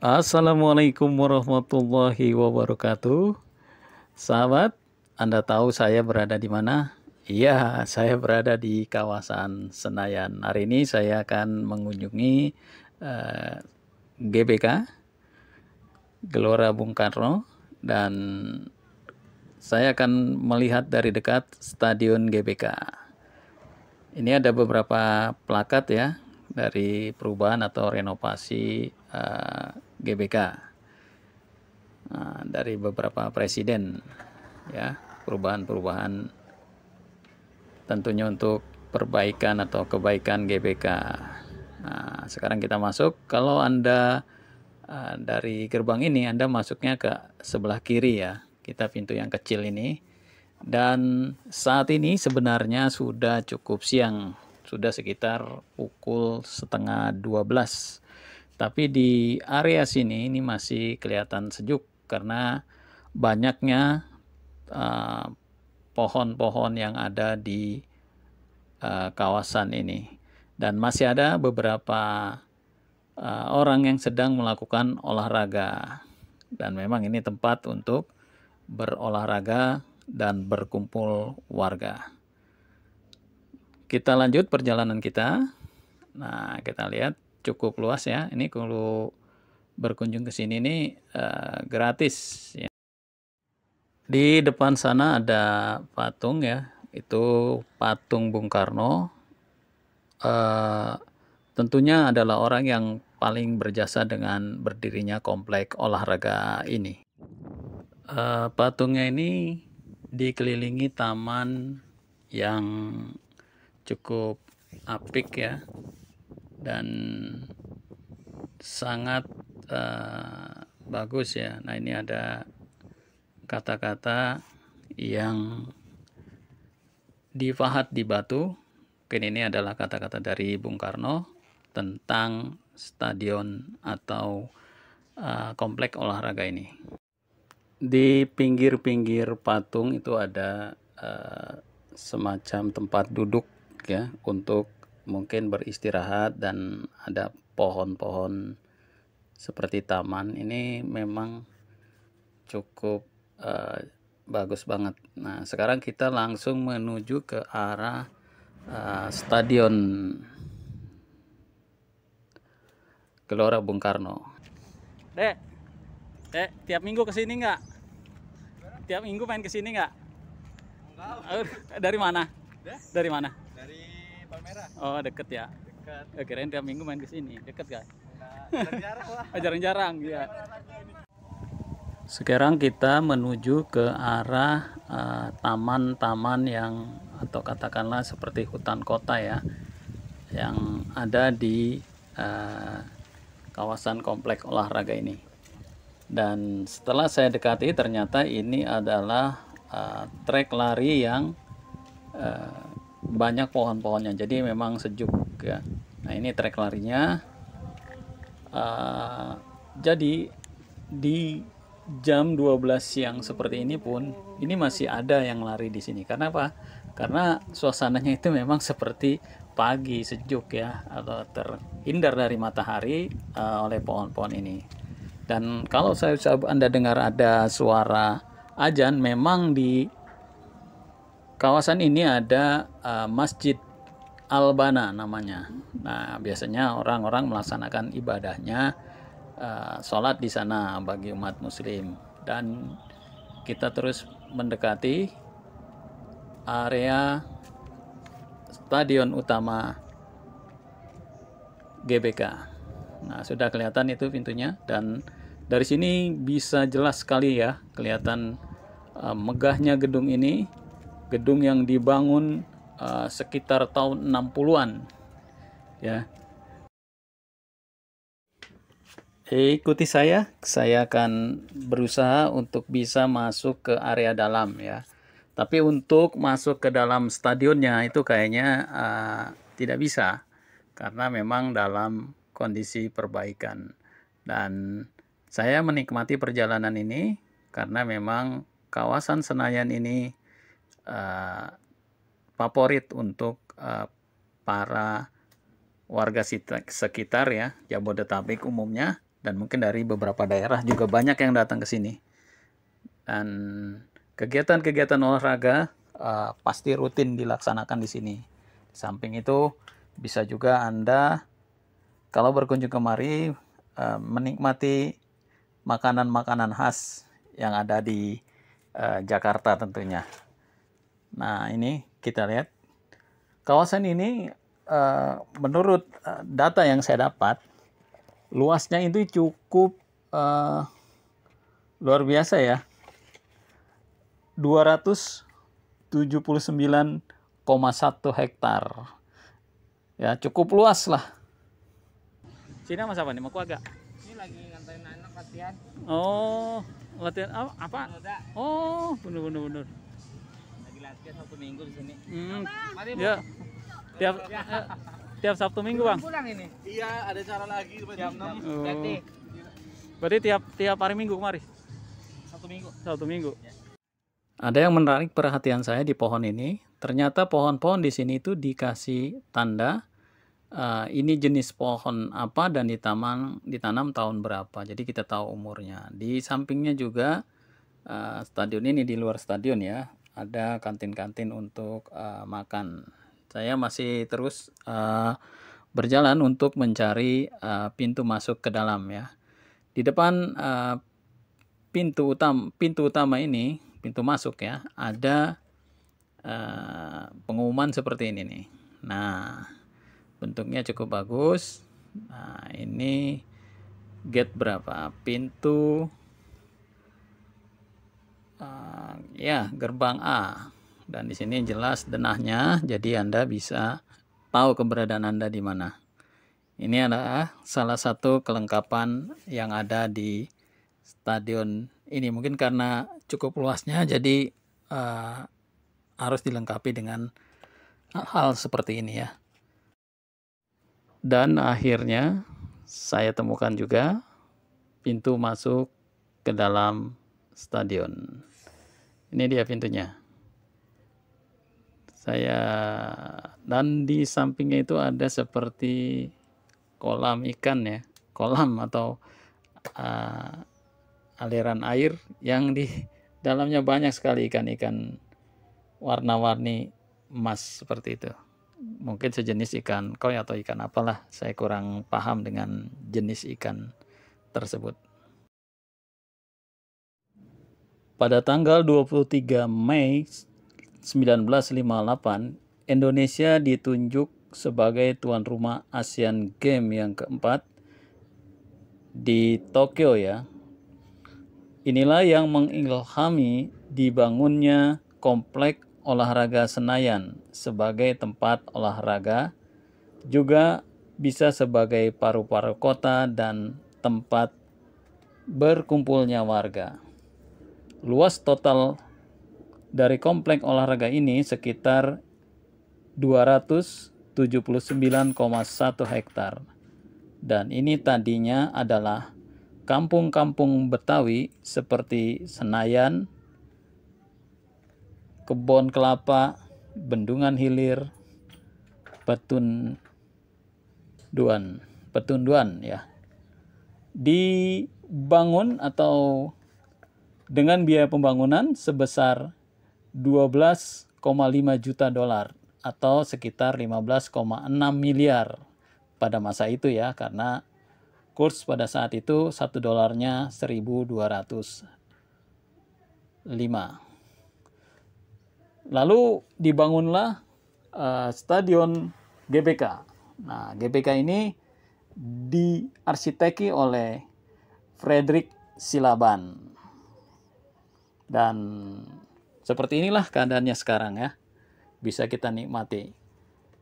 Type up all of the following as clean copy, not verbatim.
Assalamualaikum warahmatullahi wabarakatuh. Sahabat, Anda tahu saya berada di mana? Iya, saya berada di kawasan Senayan. Hari ini saya akan mengunjungi eh, GBK, Gelora Bung Karno, dan saya akan melihat dari dekat Stadion GBK. Ini ada beberapa plakat ya dari perubahan atau renovasi GBK. Dari beberapa presiden ya, perubahan-perubahan tentunya untuk perbaikan atau kebaikan GBK. Nah, sekarang kita masuk. Kalau Anda dari gerbang ini Anda masuknya ke sebelah kiri ya. Kita pintu yang kecil ini. Dan saat ini sebenarnya sudah cukup siang. Sudah sekitar pukul setengah 12. Tapi di area sini ini masih kelihatan sejuk karena banyaknya pohon-pohon yang ada di kawasan ini, dan masih ada beberapa orang yang sedang melakukan olahraga, dan memang ini tempat untuk berolahraga dan berkumpul warga. Kita lanjut perjalanan kita. Nah, kita lihat cukup luas ya. Ini kalau berkunjung ke sini nih gratis ya. Di depan sana ada patung ya, itu patung Bung Karno. Tentunya adalah orang yang paling berjasa dengan berdirinya komplek olahraga ini. Patungnya ini dikelilingi taman yang cukup apik ya, dan sangat bagus ya. Nah, ini ada kata-kata yang dipahat di batu. Mungkin ini adalah kata-kata dari Bung Karno tentang stadion atau komplek olahraga ini. Di pinggir-pinggir patung itu ada semacam tempat duduk ya, untuk mungkin beristirahat, dan ada pohon-pohon seperti taman. Ini memang cukup bagus banget. Nah, sekarang kita langsung menuju ke arah Stadion Gelora Bung Karno. Dek, tiap minggu kesini nggak? Tiap minggu main kesini nggak? Dari mana? Dari mana? Dari Palmerah. Oh, deket ya? Dekat. Kirain tiap minggu main kesini. Deket gak? Jarang-jarang lah. Jarang-jarang ya. Sekarang kita menuju ke arah taman-taman yang, atau katakanlah seperti hutan kota ya, yang ada di kawasan komplek olahraga ini. Dan setelah saya dekati, ternyata ini adalah trek lari yang banyak pohon-pohonnya, jadi memang sejuk ya. Nah, ini trek larinya. Jadi di jam 12 siang seperti ini pun ini masih ada yang lari di sini. Karena apa? Karena suasananya itu memang seperti pagi, sejuk ya, atau terhindar dari matahari oleh pohon-pohon ini. Dan kalau Anda dengar ada suara azan, memang di kawasan ini ada Masjid Al-Bana namanya. Nah, biasanya orang-orang melaksanakan ibadahnya sholat di sana bagi umat muslim. Dan kita terus mendekati area stadion utama GBK. Nah, sudah kelihatan itu pintunya, dan dari sini bisa jelas sekali ya kelihatan megahnya gedung ini. Gedung yang dibangun sekitar tahun 60-an ya. Ikuti saya akan berusaha untuk bisa masuk ke area dalam ya. Tapi untuk masuk ke dalam stadionnya itu kayaknya tidak bisa, karena memang dalam kondisi perbaikan. Dan saya menikmati perjalanan ini karena memang kawasan Senayan ini favorit untuk para warga sekitar ya, Jabodetabek umumnya. dan mungkin dari beberapa daerah juga banyak yang datang ke sini. Dan kegiatan-kegiatan olahraga pasti rutin dilaksanakan di sini. Di samping itu bisa juga Anda kalau berkunjung kemari menikmati makanan-makanan khas yang ada di Jakarta tentunya. Nah, ini kita lihat kawasan ini menurut data yang saya dapat, luasnya itu cukup luar biasa ya. 279,1 hektar. Ya, cukup luas lah. Sini mas apa nih? Mau agak? Ini lagi nganterin anak latihan. Oh, latihan apa? Udah, Oh, bener. lagi latihan 1 minggu di sini. Mari, Bu. Ya, tiap Sabtu Minggu bang. Pulang ini. Iya, ada cara lagi jam 6. Oh. Ganti. Berarti tiap hari Minggu kemari? 1 minggu. Sabtu Minggu. Ya. Ada yang menarik perhatian saya di pohon ini. Ternyata pohon-pohon di sini itu dikasih tanda ini jenis pohon apa dan ditanam tahun berapa. Jadi kita tahu umurnya. Di sampingnya juga stadion ini, di luar stadion ya, ada kantin-kantin untuk makan. Saya masih terus berjalan untuk mencari pintu masuk ke dalam ya. Di depan pintu utama ini, pintu masuk ya, ada pengumuman seperti ini nih. Nah, bentuknya cukup bagus. Nah, ini gate berapa? Pintu ya, gerbang A. Dan di sini jelas denahnya, jadi Anda bisa tahu keberadaan Anda di mana. Ini adalah salah satu kelengkapan yang ada di stadion ini. Mungkin karena cukup luasnya, jadi harus dilengkapi dengan hal seperti ini ya. Dan akhirnya saya temukan juga pintu masuk ke dalam stadion. Ini dia pintunya. Dan di sampingnya itu ada seperti kolam ikan ya, kolam atau aliran air yang di dalamnya banyak sekali ikan-ikan warna-warni emas seperti itu. Mungkin sejenis ikan koi atau ikan apalah, saya kurang paham dengan jenis ikan tersebut. Pada tanggal 23 Mei 1958, Indonesia ditunjuk sebagai tuan rumah Asian Games yang keempat di Tokyo ya. Inilah yang mengilhami dibangunnya komplek olahraga Senayan sebagai tempat olahraga, juga bisa sebagai paru-paru kota dan tempat berkumpulnya warga. Luas total dari komplek olahraga ini sekitar 279,1 hektar. Dan ini tadinya adalah kampung-kampung Betawi seperti Senayan, Kebon Kelapa, Bendungan Hilir, Petunduan ya. Dibangun atau dengan biaya pembangunan sebesar 12,5 juta dolar atau sekitar 15,6 miliar pada masa itu ya, karena kurs pada saat itu 1 dolarnya 1.205. Lalu dibangunlah stadion GBK. Nah, GBK ini diarsiteki oleh Frederick Silaban. Dan seperti inilah keadaannya sekarang ya. Bisa kita nikmati.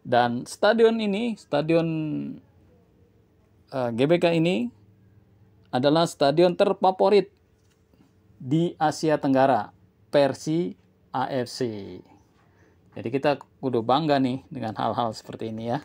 Dan stadion ini, stadion GBK ini adalah stadion terfavorit di Asia Tenggara versi AFC. Jadi kita kudu bangga nih dengan hal-hal seperti ini ya.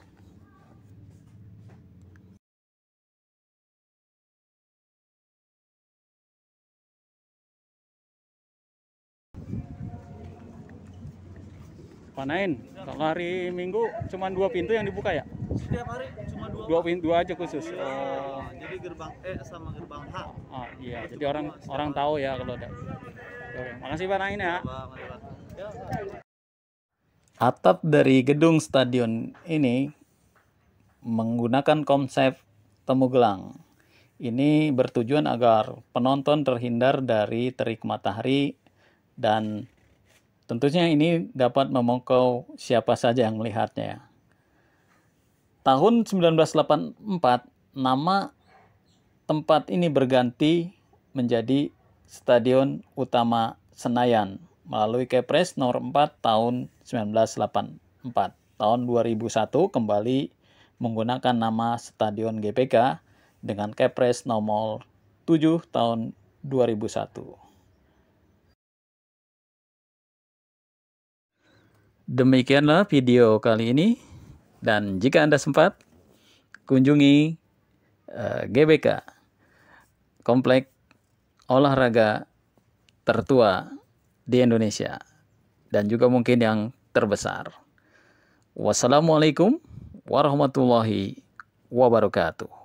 Panain, kalau hari Minggu cuma 2 pintu yang dibuka ya? Setiap hari cuma 2. 2 pintu aja khusus. Jadi di gerbang E sama gerbang H. Oh iya, jadi orang tahu ya kalau ada. Oke, makasih Pak Nain ya. Atap dari gedung stadion ini menggunakan konsep temu gelang. Ini bertujuan agar penonton terhindar dari terik matahari dan tentunya ini dapat memukau siapa saja yang melihatnya. Tahun 1984, nama tempat ini berganti menjadi Stadion Utama Senayan melalui Kepres nomor 4 tahun 1984. Tahun 2001 kembali menggunakan nama Stadion GBK dengan Kepres nomor 7 tahun 2001. Demikianlah video kali ini, dan jika Anda sempat kunjungi GBK, komplek olahraga tertua di Indonesia dan juga mungkin yang terbesar. Wassalamualaikum warahmatullahi wabarakatuh.